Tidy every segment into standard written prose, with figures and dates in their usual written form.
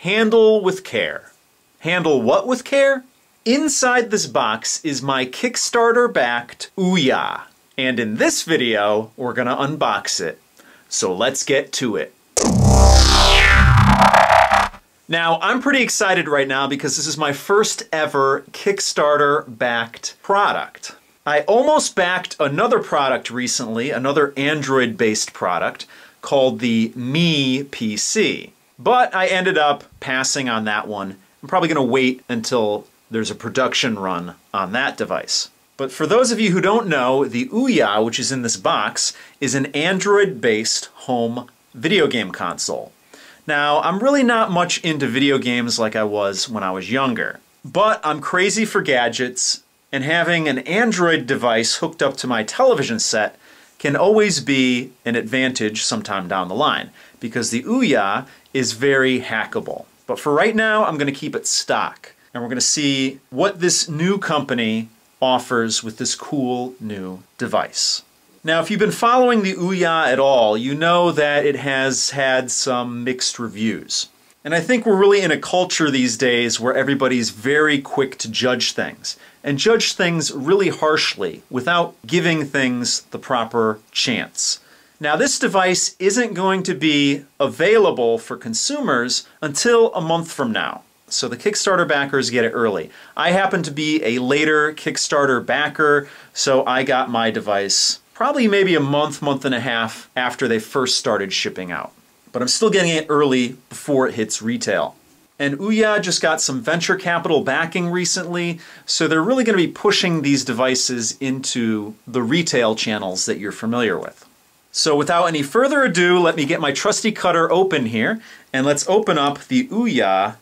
handle with care. Handle what with care? Inside this box is my Kickstarter-backed OUYA. And in this video, we're gonna unbox it. So let's get to it. Now, I'm pretty excited right now because this is my first ever Kickstarter-backed product. I almost backed another product recently, another Android-based product called the Me PC. But I ended up passing on that one. I'm probably gonna wait until there's a production run on that device. But for those of you who don't know, the OUYA, which is in this box, is an Android-based home video game console. Now, I'm really not much into video games like I was when I was younger, but I'm crazy for gadgets, and having an Android device hooked up to my television set can always be an advantage sometime down the line, because the OUYA is very hackable. But for right now, I'm going to keep it stock, and we're going to see what this new company offers with this cool new device. Now, if you've been following the OUYA at all, you know that it has had some mixed reviews. And I think we're really in a culture these days where everybody's very quick to judge things, and judge things really harshly without giving things the proper chance. Now, this device isn't going to be available for consumers until a month from now. So the Kickstarter backers get it early. I happen to be a later Kickstarter backer, so I got my device probably maybe a month and a half after they first started shipping out. But I'm still getting it early before it hits retail. And OUYA just got some venture capital backing recently, so they're really going to be pushing these devices into the retail channels that you're familiar with. So without any further ado, let me get my trusty cutter open here, and let's open up the OUYA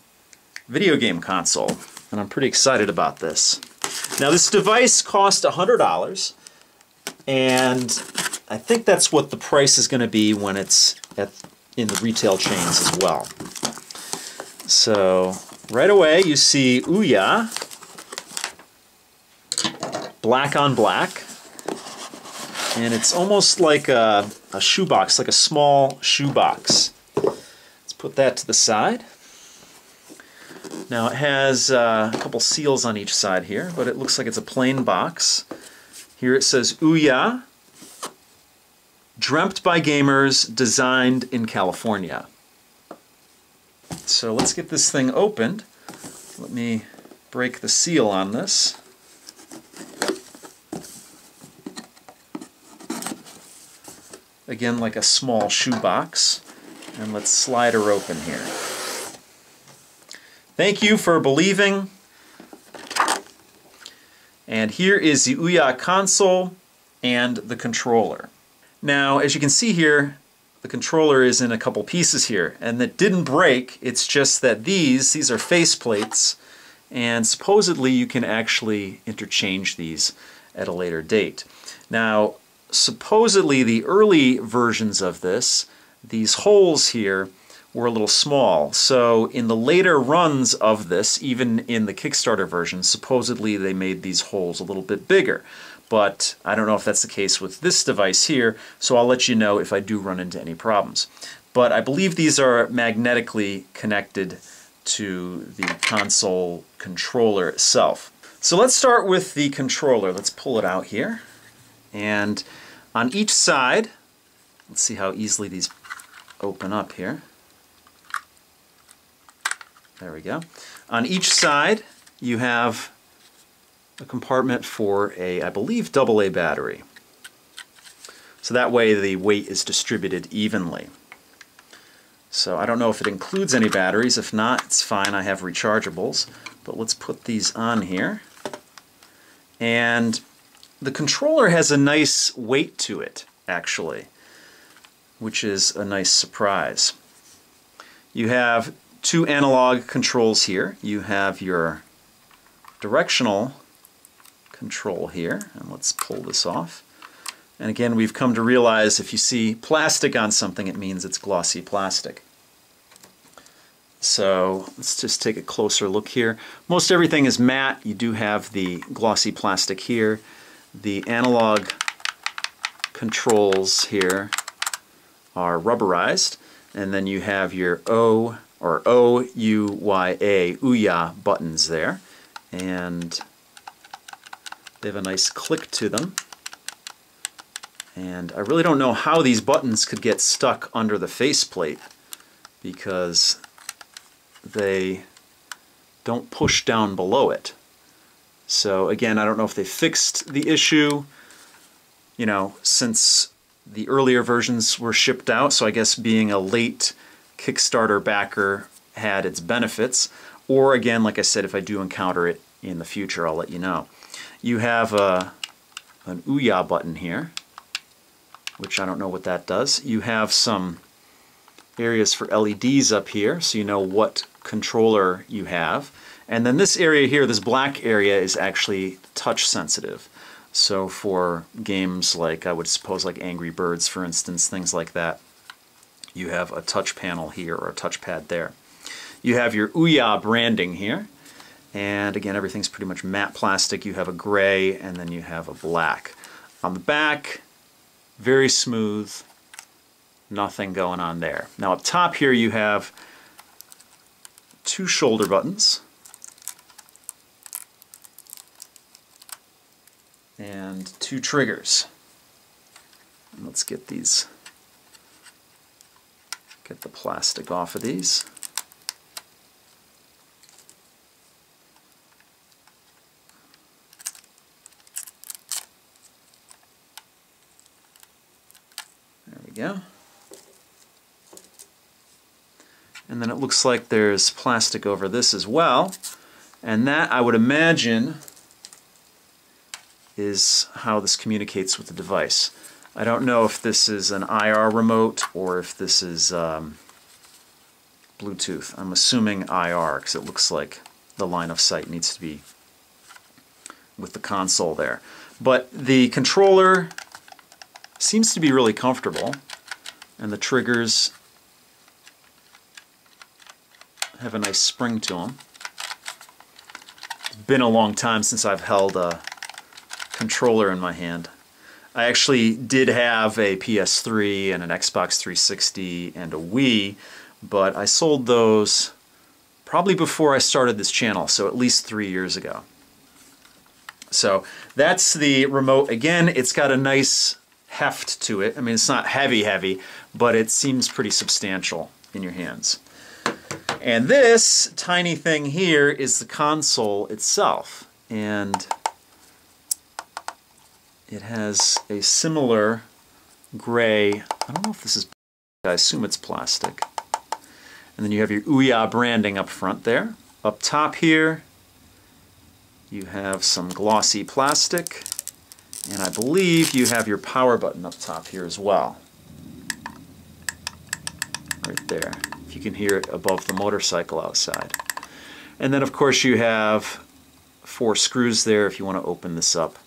video game console. And I'm pretty excited about this. Now, this device cost $100. And I think that's what the price is going to be when it's in the retail chains as well. So right away you see OUYA, black on black, and it's almost like a shoebox, like a small shoebox. Let's put that to the side. Now it has a couple seals on each side here, but it looks like it's a plain box. Here it says OUYA, dreamt by gamers, designed in California. So let's get this thing opened. Let me break the seal on this. Again, like a small shoebox. And let's slide her open here. Thank you for believing. And here is the OUYA console and the controller. Now, as you can see here, the controller is in a couple pieces here, and that didn't break. It's just that these are face plates, and supposedly you can actually interchange these at a later date. Now, supposedly the early versions of this, these holes here, were a little small. So in the later runs of this, even in the Kickstarter version, supposedly they made these holes a little bit bigger. But I don't know if that's the case with this device here, so I'll let you know if I do run into any problems. But I believe these are magnetically connected to the console controller itself. So let's start with the controller. Let's pull it out here. And on each side, let's see how easily these open up here. There we go. On each side, you have a compartment for a, I believe, AA battery. So that way the weight is distributed evenly. So I don't know if it includes any batteries. If not, it's fine. I have rechargeables. But let's put these on here. And the controller has a nice weight to it, actually, which is a nice surprise. You have two analog controls here. You have your directional control here, and let's pull this off. And again, we've come to realize if you see plastic on something, it means it's glossy plastic. So let's just take a closer look here. Most everything is matte. You do have the glossy plastic here. The analog controls here are rubberized, and then you have your O or OUYA, OUYA buttons there, and they have a nice click to them. And I really don't know how these buttons could get stuck under the faceplate, because they don't push down below it. So again, I don't know if they fixed the issue, you know, since the earlier versions were shipped out, so I guess being a late Kickstarter backer had its benefits, or again, like I said, if I do encounter it in the future, I'll let you know. You have an OUYA button here, which I don't know what that does. You have some areas for LEDs up here, so you know what controller you have. And then this area here, this black area, is actually touch sensitive. So for games like, I would suppose like Angry Birds, for instance, things like that, you have a touch panel here, or a touchpad there. You have your OUYA branding here, and again, everything's pretty much matte plastic. You have a gray, and then you have a black. On the back, very smooth, nothing going on there. Now up top here you have two shoulder buttons and two triggers. And let's get the plastic off of these. There we go. And then it looks like there's plastic over this as well, and that, I would imagine, is how this communicates with the device. I don't know if this is an IR remote or if this is Bluetooth. I'm assuming IR, because it looks like the line of sight needs to be with the console there. But the controller seems to be really comfortable, and the triggers have a nice spring to them. It's been a long time since I've held a controller in my hand. I actually did have a PS3 and an Xbox 360 and a Wii, but I sold those probably before I started this channel, so at least 3 years ago. So that's the remote. Again, it's got a nice heft to it. I mean, it's not heavy, but it seems pretty substantial in your hands. And this tiny thing here is the console itself, and it has a similar gray, I don't know if this is, I assume it's plastic. And then you have your OUYA branding up front there. Up top here, you have some glossy plastic, and I believe you have your power button up top here as well. Right there. If you can hear it above the motorcycle outside. And then of course you have 4 screws there if you want to open this up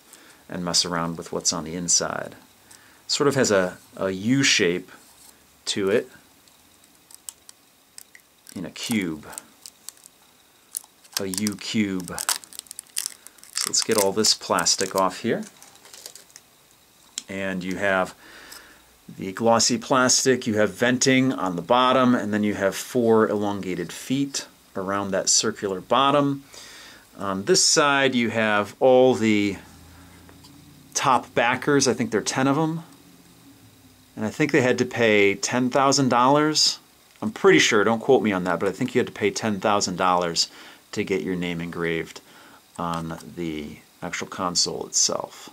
and mess around with what's on the inside. Sort of has a U shape to it in a cube. A U cube. So let's get all this plastic off here. And you have the glossy plastic, you have venting on the bottom, and then you have 4 elongated feet around that circular bottom. On this side you have all the top backers. I think there are 10 of them. And I think they had to pay $10,000. I'm pretty sure, don't quote me on that, but I think you had to pay $10,000 to get your name engraved on the actual console itself.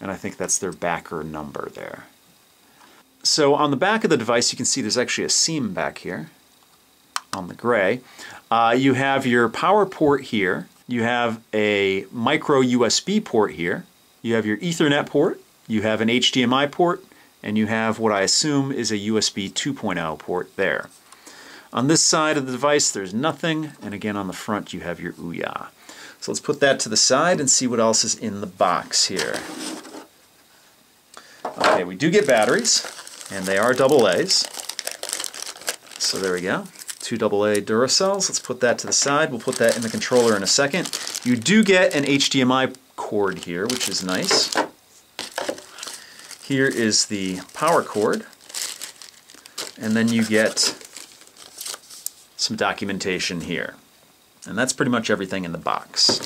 And I think that's their backer number there. So on the back of the device you can see there's actually a seam back here on the gray. You have your power port here. You have a micro USB port here. You have your Ethernet port. You have an HDMI port. And you have what I assume is a USB 2.0 port there. On this side of the device there's nothing. And again on the front you have your OUYA. So let's put that to the side and see what else is in the box here. Okay, we do get batteries, and they are AA's. So there we go, 2 AA Duracells. Let's put that to the side. We'll put that in the controller in a second. You do get an HDMI cord here, which is nice. Here is the power cord, and then you get some documentation here. And that's pretty much everything in the box.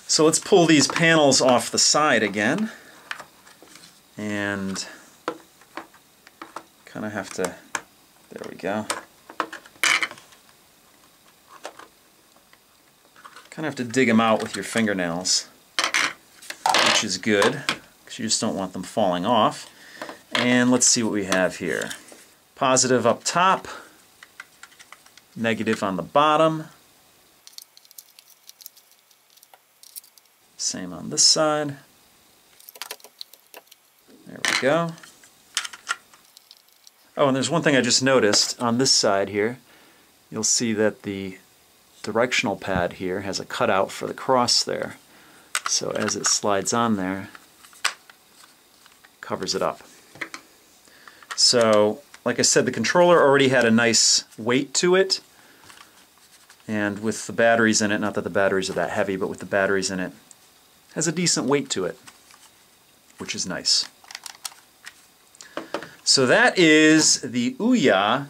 So let's pull these panels off the side again. And kind of have to, there we go. Kind of have to dig them out with your fingernails, which is good, because you just don't want them falling off. And let's see what we have here. Positive up top, negative on the bottom. Same on this side. There we go. Oh, and there's one thing I just noticed on this side here. You'll see that the directional pad here has a cutout for the cross there. So as it slides on there, covers it up. So, like I said, the controller already had a nice weight to it. And with the batteries in it, not that the batteries are that heavy, but with the batteries in it, has a decent weight to it, which is nice. So that is the OUYA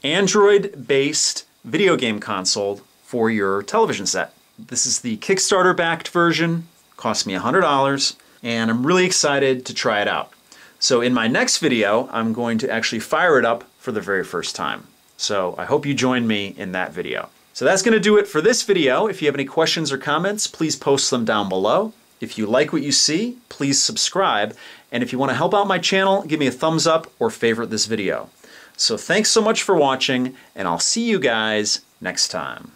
Android-based video game console for your television set. This is the Kickstarter-backed version, cost me $100, and I'm really excited to try it out. So in my next video, I'm going to actually fire it up for the very first time. So I hope you join me in that video. So that's going to do it for this video. If you have any questions or comments, please post them down below. If you like what you see, please subscribe. And if you want to help out my channel, give me a thumbs up or favorite this video. So thanks so much for watching, and I'll see you guys next time.